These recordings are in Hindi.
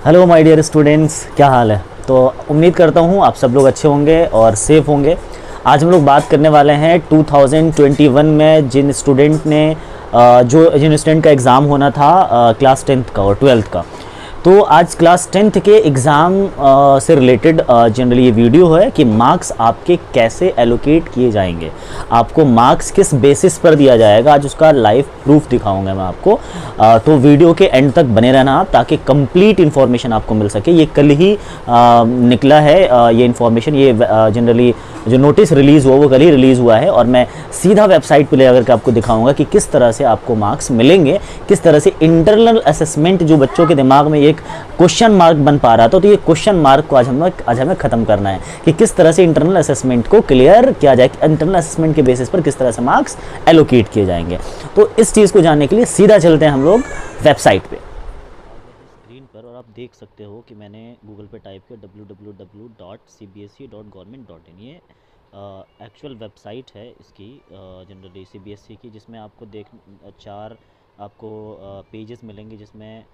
हेलो माय डियर स्टूडेंट्स, क्या हाल है। तो उम्मीद करता हूँ आप सब लोग अच्छे होंगे और सेफ़ होंगे। आज हम लोग बात करने वाले हैं 2021 में जिन स्टूडेंट का एग्ज़ाम होना था क्लास 10th का और 12th का। तो आज क्लास 10th के एग्ज़ाम से रिलेटेड जनरली ये वीडियो है कि मार्क्स आपके कैसे एलोकेट किए जाएंगे, आपको मार्क्स किस बेसिस पर दिया जाएगा। आज उसका लाइव प्रूफ दिखाऊंगा मैं आपको। तो वीडियो के एंड तक बने रहना आप, ताकि कंप्लीट इन्फॉर्मेशन आपको मिल सके। ये कल ही निकला है ये इन्फॉर्मेशन, ये जनरली जो नोटिस रिलीज़ हुआ वो कल ही रिलीज़ हुआ है, और मैं सीधा वेबसाइट पे ले आकर के आपको दिखाऊंगा कि किस तरह से आपको मार्क्स मिलेंगे, किस तरह से इंटरनल असेसमेंट जो बच्चों के दिमाग में एक क्वेश्चन मार्क बन पा रहा था, तो ये क्वेश्चन मार्क को आज हमें ख़त्म करना है कि किस तरह से इंटरनल असेसमेंट को क्लियर किया जाए, इंटरनल असेसमेंट के बेसिस पर किस तरह से मार्क्स एलोकेट किए जाएंगे। तो इस चीज़ को जानने के लिए सीधा चलते हैं हम लोग वेबसाइट पे स्क्रीन पर, और आप देख सकते हो कि मैंने गूगल पे टाइप किया www.cbse.government.in। ये एक्चुअल वेबसाइट है इसकी, जनरली सीबीएसई की, जिसमें आपको चार आपको पेजेस मिलेंगे, जिसमें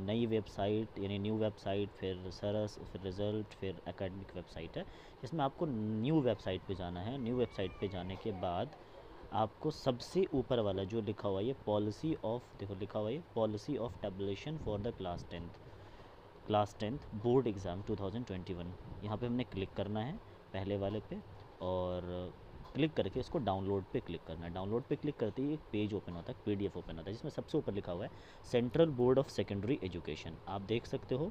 नई वेबसाइट यानी न्यू वेबसाइट, फिर सरस, फिर रिज़ल्ट, फिर एकेडमिक वेबसाइट है। जिसमें आपको न्यू वेबसाइट पे जाना है। न्यू वेबसाइट पे जाने के बाद आपको सबसे ऊपर वाला जो लिखा हुआ है, ये पॉलिसी ऑफ, देखो लिखा हुआ है policy of tabulation for the class tenth board exam 2021। यहाँ पे हमने क्लिक करना है पहले वाले पे, और क्लिक करके इसको डाउनलोड पे क्लिक करना है। डाउनलोड पे क्लिक करते ही एक पेज ओपन होता है, पीडीएफ ओपन होता है, जिसमें सबसे ऊपर लिखा हुआ है central board of secondary education. आप देख सकते हो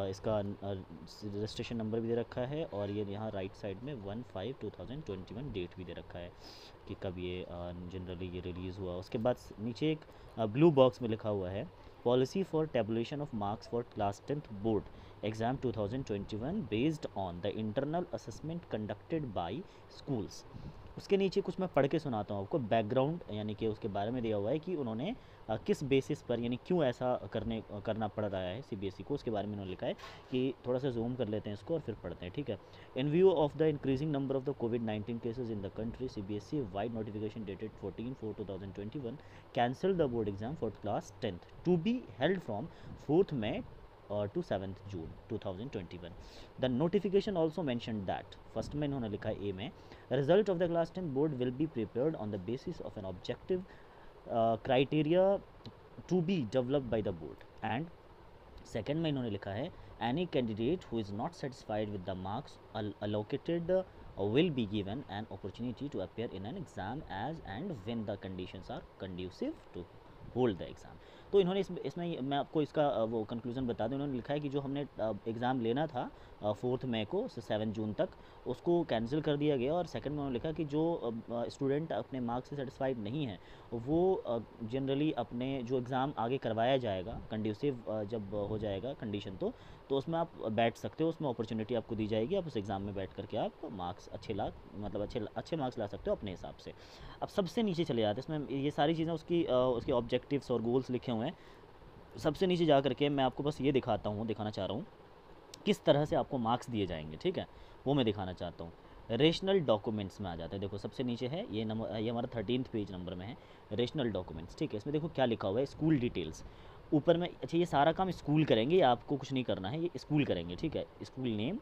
इसका रजिस्ट्रेशन नंबर भी दे रखा है, और ये यहाँ राइट साइड में 1/5/2021 डेट भी दे रखा है कि कब ये जनरली ये रिलीज़ हुआ। उसके बाद नीचे एक ब्लू बॉक्स में लिखा हुआ है policy for tabulation of marks for class 10th board exam 2021 based on the internal assessment conducted by schools. उसके नीचे कुछ मैं पढ़ के सुनाता हूँ आपको, बैकग्राउंड यानी कि उसके बारे में दिया हुआ है कि उन्होंने किस बेसिस पर, यानी क्यों ऐसा करना पड़ रहा है सीबीएसई को, उसके बारे में उन्होंने लिखा है। कि थोड़ा सा जूम कर लेते हैं इसको और फिर पढ़ते हैं, ठीक है। In view of the increasing number of the कोविड-19 cases in the country, CBSE vide notification dated 14/4/2021 cancel the board exam for class 10th to be held from 4th May to 7th June 2021. The notification also mentioned that, first में इन्होंने लिखा है ए में, result of the class 10 board will be prepared on the basis of an objective criteria to be developed by the board, and second में इन्होंने लिखा है any candidate who is not satisfied with the marks allocated will be given an opportunity to appear in an exam as and when the conditions are conducive to hold the exam। तो इन्होंने इसमें मैं आपको इसका वो कंक्लूज़न बता दूं। इन्होंने लिखा है कि जो हमने एग्ज़ाम लेना था 4th मई को से 7 जून तक, उसको कैंसिल कर दिया गया। और सेकंड में उन्होंने लिखा कि जो स्टूडेंट अपने मार्क्स से सेटिस्फाइड नहीं है, वो जनरली अपने जो एग्ज़ाम आगे करवाया जाएगा कंड्यूसिव जब हो जाएगा कंडीशन, तो उसमें आप बैठ सकते हो, उसमें अपॉर्चुनिटी आपको दी जाएगी। आप उस एग्ज़ाम में बैठ करके आप मार्क्स अच्छे मार्क्स ला सकते हो अपने हिसाब से। अब सबसे नीचे चले जाते हैं, इसमें ये सारी चीज़ें उसके ऑब्जेक्टिव्स और गोल्स लिखे हुए हैं। सबसे नीचे जा करके मैं आपको बस ये दिखाना चाह रहा हूँ किस तरह से आपको मार्क्स दिए जाएंगे, ठीक है, वो मैं दिखाना चाहता हूँ। रेशनल डॉक्यूमेंट्स में आ जाता है, देखो सबसे नीचे है ये हमारा 13th पेज नंबर में है रेशनल डॉक्यूमेंट्स, ठीक है। इसमें देखो क्या लिखा हुआ है, स्कूल डिटेल्स ऊपर में। अच्छा, ये सारा काम स्कूल करेंगे, आपको कुछ नहीं करना है, ये स्कूल करेंगे, ठीक है। School name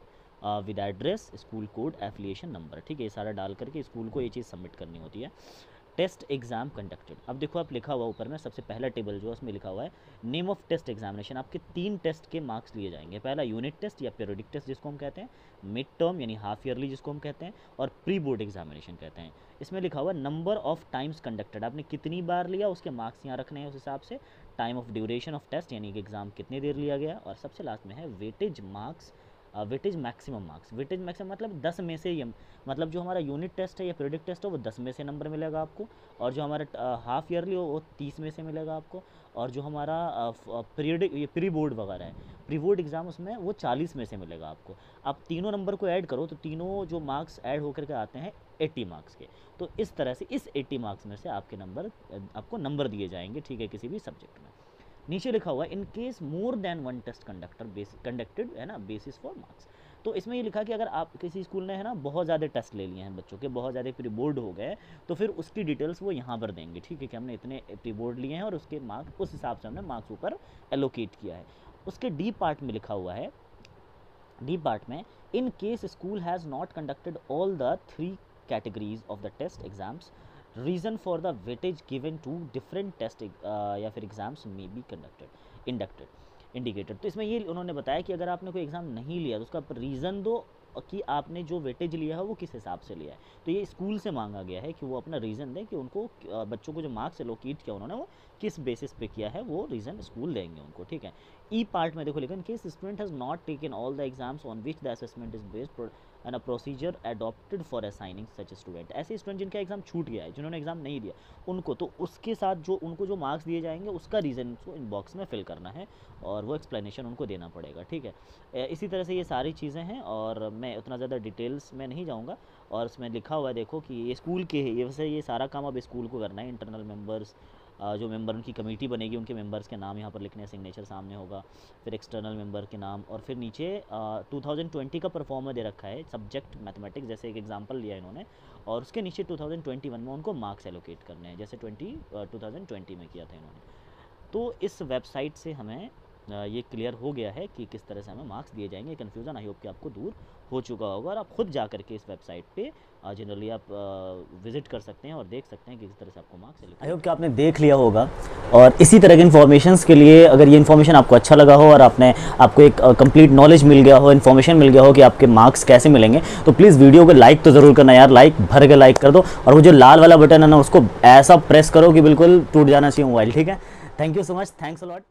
with address, school code, affiliation number, ठीक है, ये सारा डाल करके स्कूल को ये चीज़ सबमिट करनी होती है। टेस्ट एग्जाम कंडक्टेड, अब देखो आप लिखा हुआ ऊपर में सबसे पहला टेबल जो है उसमें लिखा हुआ है नेम ऑफ टेस्ट एग्जामिनेशन। आपके 3 टेस्ट के मार्क्स लिए जाएंगे। पहला यूनिट टेस्ट या पीरियडिक टेस्ट जिसको हम कहते हैं, मिड टर्म यानी हाफ ईयरली जिसको हम कहते हैं, और प्री बोर्ड एग्जामिनेशन कहते हैं। इसमें लिखा हुआ नंबर ऑफ टाइम्स कंडक्टेड, आपने कितनी बार लिया उसके मार्क्स यहाँ रखने हैं उस हिसाब से। Time of duration of test यानी कि एग्जाम कितनी देर लिया गया, और सबसे लास्ट में है weightage marks, weightage maximum marks. Weightage maximum मतलब 10 में से, ये मतलब जो हमारा यूनिट टेस्ट है या पीरियडिक टेस्ट है वो 10 में से नंबर मिलेगा आपको, और जो हमारा हाफ ईयरली हो वो 30 में से मिलेगा आपको, और जो हमारा पीरियडिक ये प्री बोर्ड वगैरह है, प्री बोर्ड एग्ज़ाम, उसमें वो 40 में से मिलेगा आपको। आप तीनों नंबर को ऐड करो तो तीनों जो मार्क्स ऐड होकर के आते हैं 80 मार्क्स के। तो इस तरह से इस 80 मार्क्स में से आपको नंबर दिए जाएंगे, ठीक है, किसी भी सब्जेक्ट में। नीचे लिखा हुआ है in case more than 1 test conducted है ना, बेसिस फॉर मार्क्स। तो इसमें ये लिखा कि अगर आप किसी स्कूल ने है ना बहुत ज़्यादा टेस्ट ले लिए हैं बच्चों के, बहुत ज़्यादा प्री बोर्ड हो गए, तो फिर उसकी डिटेल्स वो यहाँ पर देंगे, ठीक है, कि हमने इतने प्री बोर्ड लिए हैं और उसके मार्क्स उस हिसाब से हमने मार्क्स ऊपर एलोकेट किया है। उसके डी पार्ट में लिखा हुआ है, डी पार्ट में, in case school has not conducted all the 3 categories of the test exams, reason for the weightage given to different test या फिर एग्जाम्स में बी कंडक्टेड इंडिकेटेड। तो इसमें ये उन्होंने बताया कि अगर आपने कोई एग्ज़ाम नहीं लिया तो उसका रीज़न दो कि आपने जो वेटेज लिया है वो किस हिसाब से लिया है। तो ये स्कूल से मांगा गया है कि वो अपना रीज़न दें कि उनको बच्चों को जो मार्क्स एलोकेट किया उन्होंने वो किस बेसिस पे किया है, वो रीज़न स्कूल देंगे उनको, ठीक है। ई पार्ट में देखो लिखा, in case student has not taken all the exams on which the assessment is based and a procedure adopted for assigning such student. ऐसे स्टूडेंट जिनका एग्जाम छूट गया है, जिन्होंने एग्जाम नहीं दिया, उनको तो उसके साथ जो उनको जो मार्क्स दिए जाएंगे उसका रीज़न उसको इनबॉक्स में फिल करना है और वो एक्सप्लेनेशन उनको देना पड़ेगा, ठीक है। इसी तरह से ये सारी चीज़ें हैं और मैं उतना ज़्यादा डिटेल्स में नहीं जाऊँगा। और इसमें लिखा हुआ है देखो कि ये स्कूल के है, ये वैसे ये सारा काम अब स्कूल को करना है। इंटरनल मेंबर्स, जो मेंबर उनकी कमेटी बनेगी उनके मेंबर्स के नाम यहाँ पर लिखने हैं, सिग्नेचर सामने होगा, फिर एक्सटर्नल मेंबर के नाम, और फिर नीचे 2020 का परफॉर्मर दे रखा है, सब्जेक्ट मैथमेटिक्स जैसे एक एग्जांपल लिया इन्होंने, और उसके नीचे 2021 में उनको मार्क्स एलोकेट करने हैं जैसे 2020 में किया था इन्होंने। तो इस वेबसाइट से हमें ये क्लियर हो गया है कि किस तरह से हमें मार्क्स दिए जाएंगे। कन्फ्यूज़न आई होप कि आपको दूर हो चुका होगा और आप खुद जा करके इस वेबसाइट पे जनरली आप विजिट कर सकते हैं और देख सकते हैं कि किस तरह से आपको मार्क्स एलोकेट। आई होप कि आपने देख लिया होगा और इसी तरह के इन्फॉर्मेशंस के लिए अगर ये इन्फॉर्मेशन आपको अच्छा लगा हो और आपको एक कंप्लीट नॉलेज मिल गया हो, इन्फॉर्मेशन मिल गया हो कि आपके मार्क्स कैसे मिलेंगे, तो प्लीज़ वीडियो को लाइक तो ज़रूर करना यार, लाइक भर के लाइक कर दो और वो जो लाल वाला बटन है ना उसको ऐसा प्रेस करो कि बिल्कुल टूट जाना चाहिए मोबाइल, ठीक है। Thank you so much, thanks a lot.